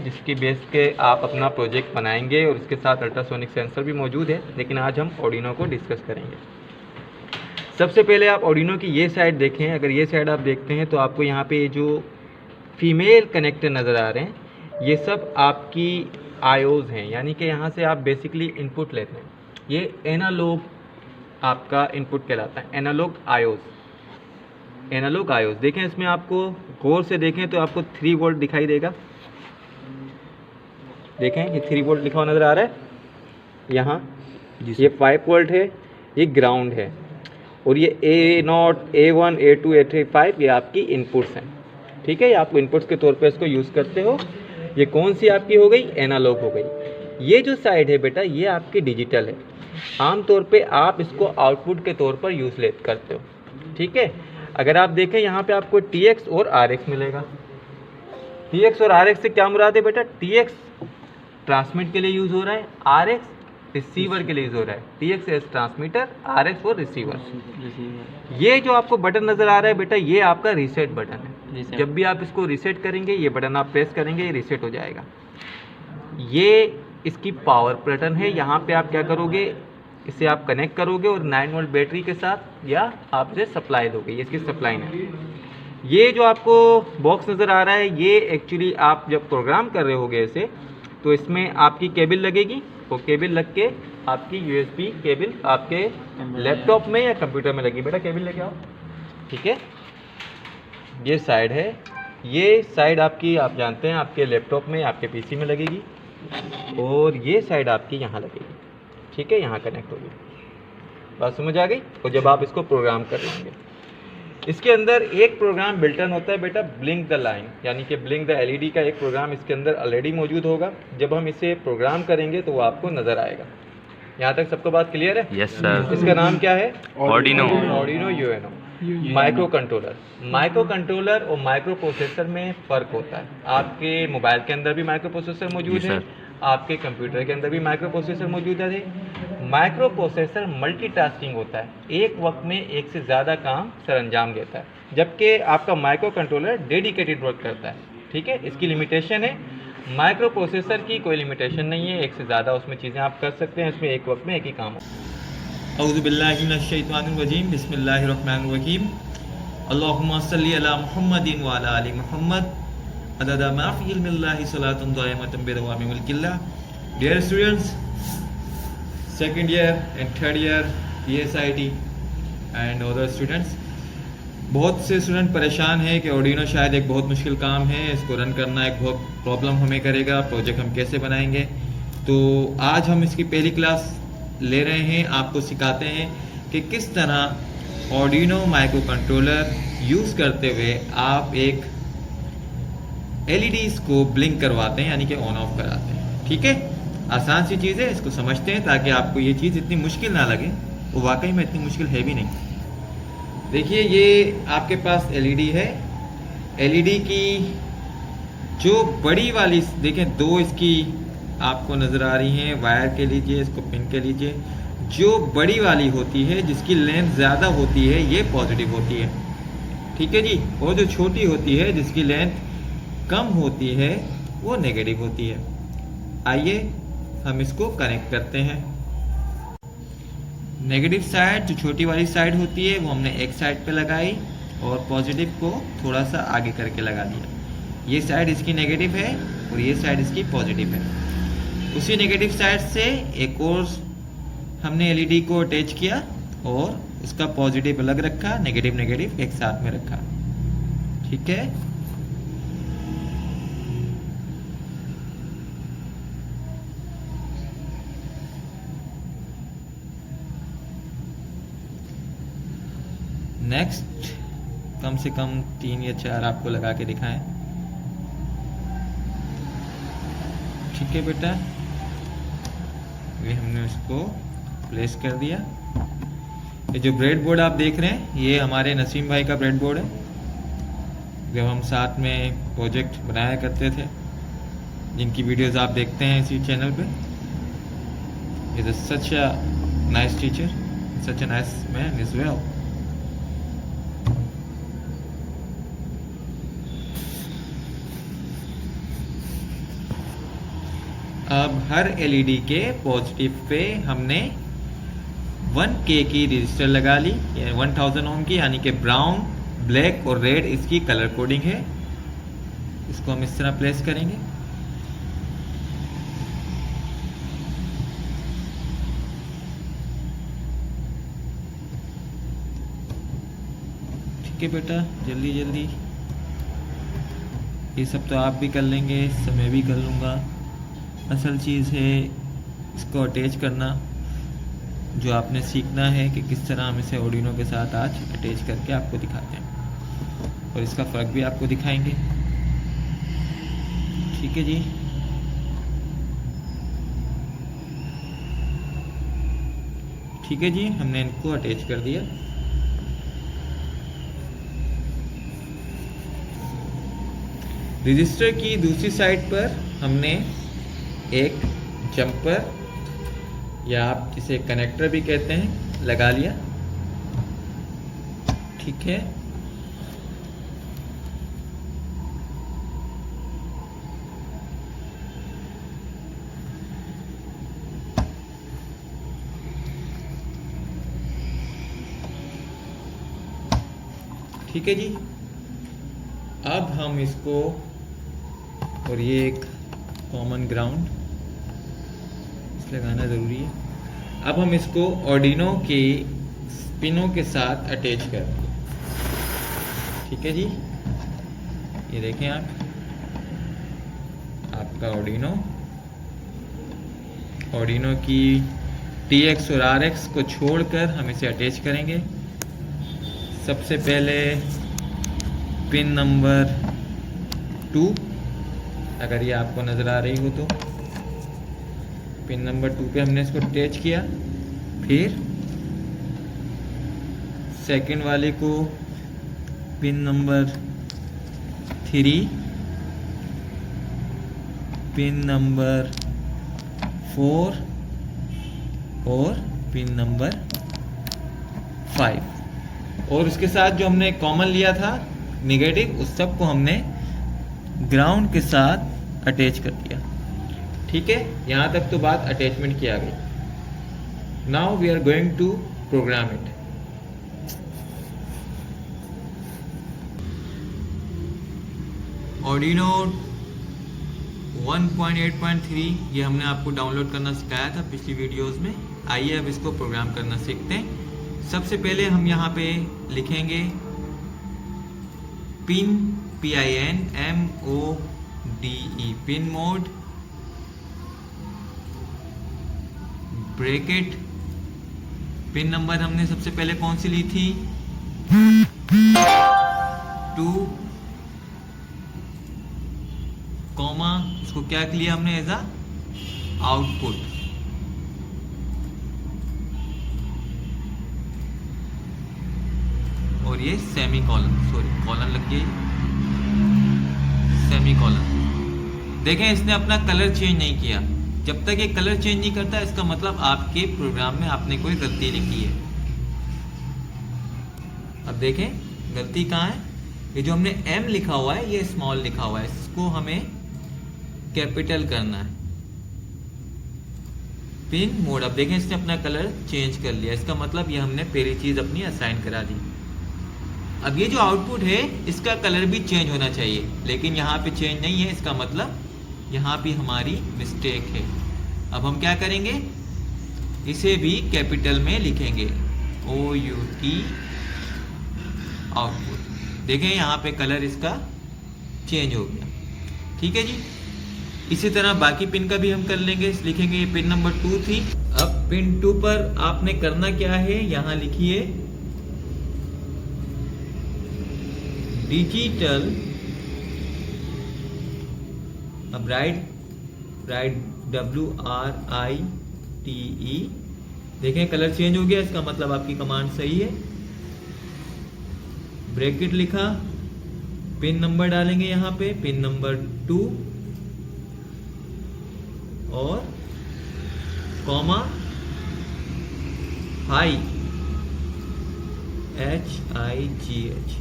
जिसकी बेस के आप अपना प्रोजेक्ट बनाएंगे और इसके साथ अल्ट्रासोनिक सेंसर भी मौजूद है, लेकिन आज हम आर्डिनो को डिस्कस करेंगे। सबसे पहले आप आर्डिनो की ये साइड देखें। अगर ये साइड आप देखते हैं तो आपको यहाँ पे जो फीमेल कनेक्टर नज़र आ रहे हैं, ये सब आपकी आयोज़ हैं, यानी कि यहाँ से आप बेसिकली इनपुट लेते हैं। ये एनालॉग आपका इनपुट कहलाता है, एनालॉग आयोज़। देखें इसमें आपको गौर से देखें तो आपको 3 वोल्ट दिखाई देगा। देखें ये 3 वोल्ट लिखा हुआ नज़र आ रहा है यहाँ। ये 5 वोल्ट है, ये ग्राउंड है, और ये A0, A1, A2, A3, 5 ये आपकी इनपुट्स हैं। ठीक है, ये आप इनपुट्स के तौर पे इसको यूज़ करते हो। ये कौन सी आपकी हो गई? एनालॉग हो गई। ये जो साइड है बेटा, ये आपकी डिजिटल है। आमतौर पे आप इसको आउटपुट के तौर पर यूज़ करते हो। ठीक है, अगर आप देखें यहाँ पे आपको TX और RX मिलेगा। TX और RX से क्या मुराद है बेटा? TX ट्रांसमिट के लिए यूज़ हो रहा है, RX रिसीवर के लिए यूज़ हो रहा है। TX as transmitter, RX for receiver. ये जो आपको बटन नज़र आ रहा है बेटा, ये आपका रीसेट बटन है। जब भी आप इसको रीसेट करेंगे, ये बटन आप प्रेस करेंगे, ये रीसेट हो जाएगा। ये इसकी पावर बटन है। यहाँ पे आप क्या करोगे, इसे आप कनेक्ट करोगे और 9 वोल्ट बैटरी के साथ या आप इसे सप्लाई दोगे। ये इसकी सप्लाई है। ये जो आपको बॉक्स नज़र आ रहा है, ये एक्चुअली आप जब प्रोग्राम कर रहे होगे इसे, तो इसमें आपकी केबल लगेगी। वो केबल लग के आपकी USB केबल आपके लैपटॉप में या कंप्यूटर में लगी। बेटा केबल लेके आओ। ठीक है, ये साइड है। ये साइड आपकी, आप जानते हैं, आपके लैपटॉप में, आपके PC में लगेगी, और ये साइड आपकी यहाँ लगेगी। ठीक है, यहाँ कनेक्ट होगी। बात समझ आ गई? और जब आप इसको प्रोग्राम कर लेंगे, इसके अंदर एक प्रोग्राम बिल्टन होता है बेटा, ब्लिंक द लाइन, यानी कि ब्लिंक द LED का एक प्रोग्राम इसके अंदर ऑलरेडी मौजूद होगा। जब हम इसे प्रोग्राम करेंगे तो वो आपको नज़र आएगा। यहाँ तक सबको बात क्लियर है? Yes sir. इसका नाम क्या है? Arduino UNO micro controller. Micro controller और माइक्रो प्रोसेसर में फ़र्क होता है। आपके मोबाइल के अंदर भी माइक्रो प्रोसेसर मौजूद है, आपके कंप्यूटर के अंदर भी माइक्रो प्रोसेसर मौजूद है। माइक्रो प्रोसेसर मल्टीटास्किंग होता है, एक वक्त में एक से ज़्यादा काम सरअंजाम देता है, जबकि आपका माइक्रो कंट्रोलर डेडिकेटेड वर्क करता है। ठीक है, इसकी लिमिटेशन है। माइक्रो प्रोसेसर की कोई लिमिटेशन नहीं है, एक से ज़्यादा उसमें चीज़ें आप कर सकते हैं, इसमें एक वक्त में एक ही काम हो। औज़ु बिल्लाहि मिनश शैतानिर रजीम, बिस्मिल्लाहिर रहमानिर रहीम। अल्लाहुम्मा सल्लि अला मुहम्मदिन व अला आलि मुहम्मद अदद मा फी इल्मिल्लाहि सलातुन दाइमतुन बिदवामि मुल्किल्लाह। Dear students, second year and third year PSIT and other students, बहुत से स्टूडेंट परेशान हैं कि आर्डिनो शायद एक बहुत मुश्किल काम है, इसको रन करना एक बहुत प्रॉब्लम हमें करेगा, प्रोजेक्ट हम कैसे बनाएंगे। तो आज हम इसकी पहली क्लास ले रहे हैं, आपको सिखाते हैं कि किस तरह आर्डिनो माइक्रो कंट्रोलर यूज़ करते हुए आप एक LEDs को ब्लिंक करवाते हैं, यानी कि ऑन ऑफ कराते हैं। ठीक है, आसान सी चीज़ है, इसको समझते हैं ताकि आपको ये चीज़ इतनी मुश्किल ना लगे। वो वाकई में इतनी मुश्किल है भी नहीं। देखिए, ये आपके पास LED है। LED की जो बड़ी वाली, देखें, 2 इसकी आपको नज़र आ रही हैं। वायर के लीजिए, इसको पिन के लीजिए। जो बड़ी वाली होती है, जिसकी लेंथ ज़्यादा होती है, ये पॉजिटिव होती है। ठीक है जी, और जो छोटी होती है, जिसकी लेंथ कम होती है, वो नेगेटिव होती है। आइए हम इसको कनेक्ट करते हैं। नेगेटिव साइड, जो छोटी वाली साइड होती है, वो हमने एक साइड पे लगाई और पॉजिटिव को थोड़ा सा आगे करके लगा दिया। ये साइड इसकी नेगेटिव है और ये साइड इसकी पॉजिटिव है। उसी नेगेटिव साइड से एक और हमने LED को अटैच किया और उसका पॉजिटिव अलग रखा, नेगेटिव नेगेटिव एक साथ में रखा। ठीक है, नेक्स्ट कम से कम 3 या 4 आपको लगा के दिखाएं। ठीक है बेटा, ये हमने उसको प्लेस कर दिया। ये जो ब्रेड बोर्ड आप देख रहे हैं, ये हमारे नसीम भाई का ब्रेड बोर्ड है। जब हम साथ में प्रोजेक्ट बनाया करते थे, जिनकी वीडियोस आप देखते हैं इसी चैनल पे। Is such a nice teacher, such a nice man is well. अब हर एलईडी के पॉजिटिव पे हमने 1K की रजिस्टर लगा ली, 1000 ओम की, यानी कि ब्राउन, ब्लैक और रेड इसकी कलर कोडिंग है। इसको हम इस तरह प्लेस करेंगे। ठीक है बेटा, जल्दी जल्दी, ये सब तो आप भी कर लेंगे, सब मैं भी कर लूँगा। असल चीज़ है इसको अटैच करना, जो आपने सीखना है कि किस तरह हम इसे आर्डिनो के साथ आज अटैच करके आपको दिखाते हैं और इसका फ़र्क भी आपको दिखाएंगे। ठीक है जी। ठीक है जी, हमने इनको अटैच कर दिया। रजिस्टर की दूसरी साइड पर हमने एक जंपर, या आप जिसे कनेक्टर भी कहते हैं, लगा लिया। ठीक है, ठीक है जी। अब हम इसको, और ये एक कॉमन ग्राउंड इसलिए लगाना ज़रूरी है। अब हम इसको आर्डिनो के पिनों के साथ अटैच करेंगे। ठीक है जी, ये देखें आप, आपका आर्डिनो की TX और RX को छोड़कर हम इसे अटैच करेंगे। सबसे पहले पिन नंबर 2, अगर ये आपको नज़र आ रही हो तो, पिन नंबर 2 पे हमने इसको अटैच किया। फिर सेकंड वाले को पिन नंबर 3, पिन नंबर 4 और पिन नंबर 5, और उसके साथ जो हमने कॉमन लिया था नेगेटिव, उस सब को हमने ग्राउंड के साथ अटैच कर दिया। ठीक है, यहाँ तक तो बात अटैचमेंट की आ गई। Now we are going to program it. Arduino 1.8.3 ये हमने आपको डाउनलोड करना सिखाया था पिछली वीडियोस में। आइए अब इसको प्रोग्राम करना सीखते हैं। सबसे पहले हम यहाँ पे लिखेंगे pin, PIN MODE, pin mode, bracket, pin number हमने सबसे पहले कौन सी ली थी, 2, कॉमा, इसको क्या लिया हमने एज अ आउटपुट, और ये सेमी कॉलन, सॉरी कॉलन लग गई, सेमी कॉलन। देखें, इसने अपना कलर चेंज नहीं किया। जब तक ये कलर चेंज नहीं करता, इसका मतलब आपके प्रोग्राम में आपने कोई गलती लिखी है। अब देखें गलती कहाँ है। ये जो हमने M लिखा हुआ है, ये स्मॉल लिखा हुआ है, इसको हमें कैपिटल करना है। पिन मोड, अब देखें इसने अपना कलर चेंज कर लिया, इसका मतलब ये हमने पहली चीज अपनी असाइन करा दी। अब ये जो आउटपुट है, इसका कलर भी चेंज होना चाहिए, लेकिन यहाँ पे चेंज नहीं है, इसका मतलब यहाँ भी हमारी मिस्टेक है। अब हम क्या करेंगे, इसे भी कैपिटल में लिखेंगे, OUT आउटपुट। देखें यहाँ पे कलर इसका चेंज हो गया। ठीक है जी, इसी तरह बाकी पिन का भी हम कर लेंगे। लिखेंगे ये पिन नंबर 2 थी। अब पिन 2 पर आपने करना क्या है, यहाँ लिखिए डिजिटल, अब राइट WRITE, देखें कलर चेंज हो गया, इसका मतलब आपकी कमांड सही है। ब्रैकेट लिखा, पिन नंबर डालेंगे यहाँ पे, पिन नंबर 2, और कॉमा, हाई HIGH।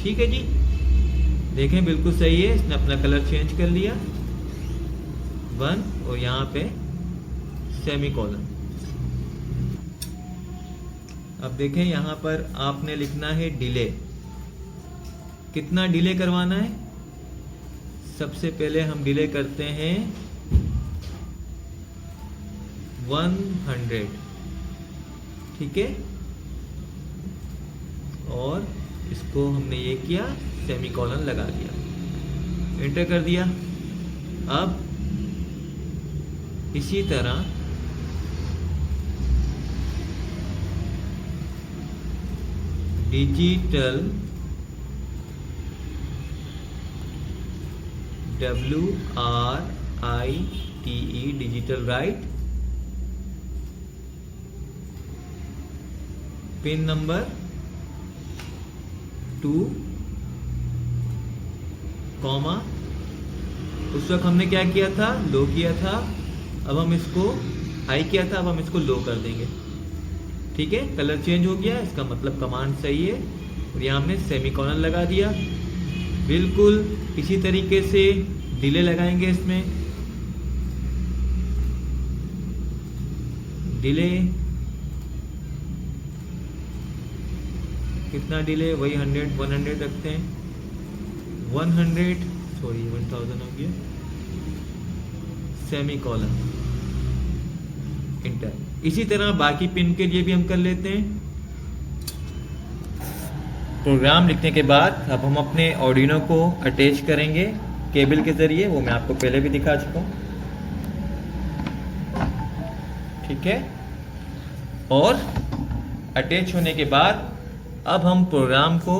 ठीक है जी, देखें बिल्कुल सही है, इसने अपना कलर चेंज कर लिया 1 और यहाँ पे सेमीकोलन। अब देखें यहाँ पर आपने लिखना है डिले, कितना डिले करवाना है। सबसे पहले हम डिले करते हैं 100, ठीक है, और इसको हमने ये किया, सेमीकोलन लगा दिया, एंटर कर दिया। अब इसी तरह digital WRITE digital right, pin number 2, comma, उस वक्त हमने क्या किया था, लो किया था, अब हम इसको हाई किया था, अब हम इसको लो कर देंगे, ठीक है। कलर चेंज हो गया, इसका मतलब कमांड सही है। और यहाँ हमने सेमीकोलन लगा दिया। बिल्कुल इसी तरीके से डिले लगाएंगे इसमें, डिले कितना डिले, वही 100 रखते हैं, 1000 हो गया, सेमीकोलन, इंटर। इसी तरह बाकी पिन के लिए भी हम कर लेते हैं। प्रोग्राम लिखने के बाद अब हम अपने ऑर्डिनो को अटैच करेंगे केबल के ज़रिए, वो मैं आपको पहले भी दिखा चुका हूँ, ठीक है। और अटैच होने के बाद अब हम प्रोग्राम को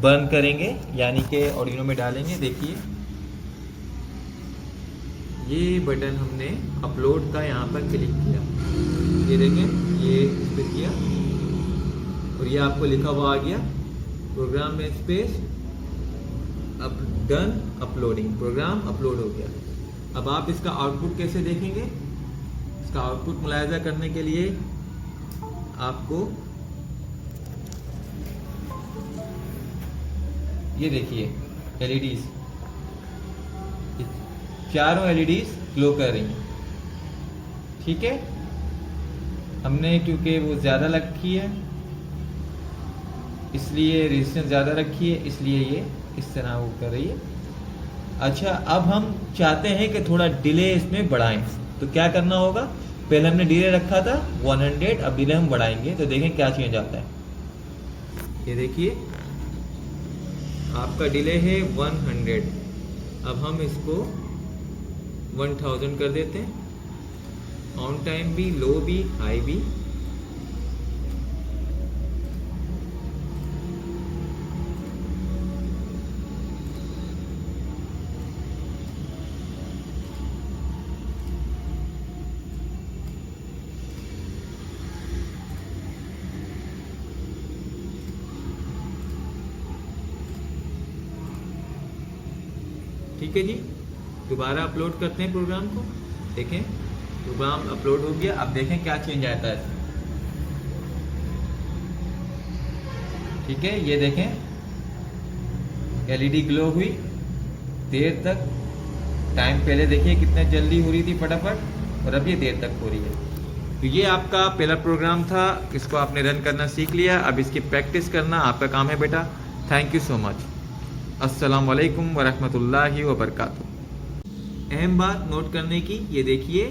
बंद करेंगे, यानी कि ऑर्डिनो में डालेंगे। देखिए ये बटन हमने अपलोड का यहाँ पर क्लिक किया, ये देखें, ये इस पर किया और ये आपको लिखा हुआ आ गया प्रोग्राम में स्पेस अब डन अपलोडिंग, प्रोग्राम अपलोड हो गया। अब आप इसका आउटपुट कैसे देखेंगे, इसका आउटपुट मुलायजा करने के लिए आपको ये देखिए LEDs, चारों LEDs ग्लो कर रही हैं, ठीक है। हमने क्योंकि वो ज़्यादा रखी है, इसलिए रेजिस्टेंस ज़्यादा रखी है, इसलिए ये इस तरह वो कर रही है। अच्छा, अब हम चाहते हैं कि थोड़ा डिले इसमें बढ़ाएं, तो क्या करना होगा, पहले हमने डिले रखा था 100, अब डिले हम बढ़ाएंगे, तो देखें क्या चेंज आता है। ये देखिए आपका डिले है 100, अब हम इसको 1000 कर देते हैं, ऑन टाइम भी, लो भी, हाई भी। ठीक है जी, दोबारा अपलोड करते हैं प्रोग्राम को। देखें प्रोग्राम अपलोड हो गया, अब देखें क्या चेंज आता है इसमें, ठीक है। ये देखें LED ग्लो हुई देर तक, टाइम पहले देखिए कितना जल्दी हो रही थी फटाफट, और अब ये देर तक हो रही है। तो ये आपका पहला प्रोग्राम था, इसको आपने रन करना सीख लिया, अब इसकी प्रैक्टिस करना आपका काम है बेटा। Thank you so much. अस्सलाम वालेकुम वरहमतुल्लाहि वबरकातुहू। अहम बात नोट करने की, ये देखिए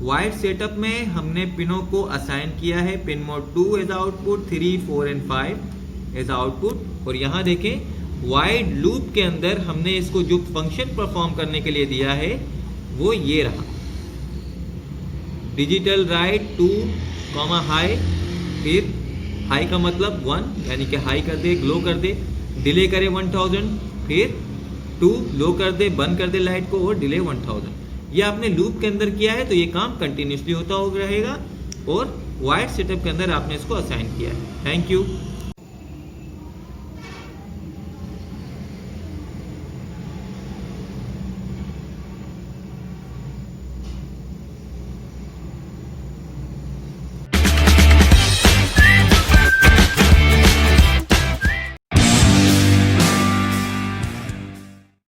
वाइड सेटअप में हमने पिनों को असाइन किया है, pin mode 2 as output, 3, 4 and 5 as output. और यहाँ देखें वाइड लूप के अंदर हमने इसको जो फंक्शन परफॉर्म करने के लिए दिया है वो ये रहा, डिजिटल राइट 2, हाई, फिर हाई का मतलब 1 यानी कि हाई कर दे, ग्लो कर दे, डिले करे 1000, फिर 2 लो कर दे, बंद कर दे लाइट को, और डिले 1000। ये आपने लूप के अंदर किया है, तो ये काम कंटिन्यूसली होता रहेगा, और वाइड सेटअप के अंदर आपने इसको असाइन किया है। Thank you.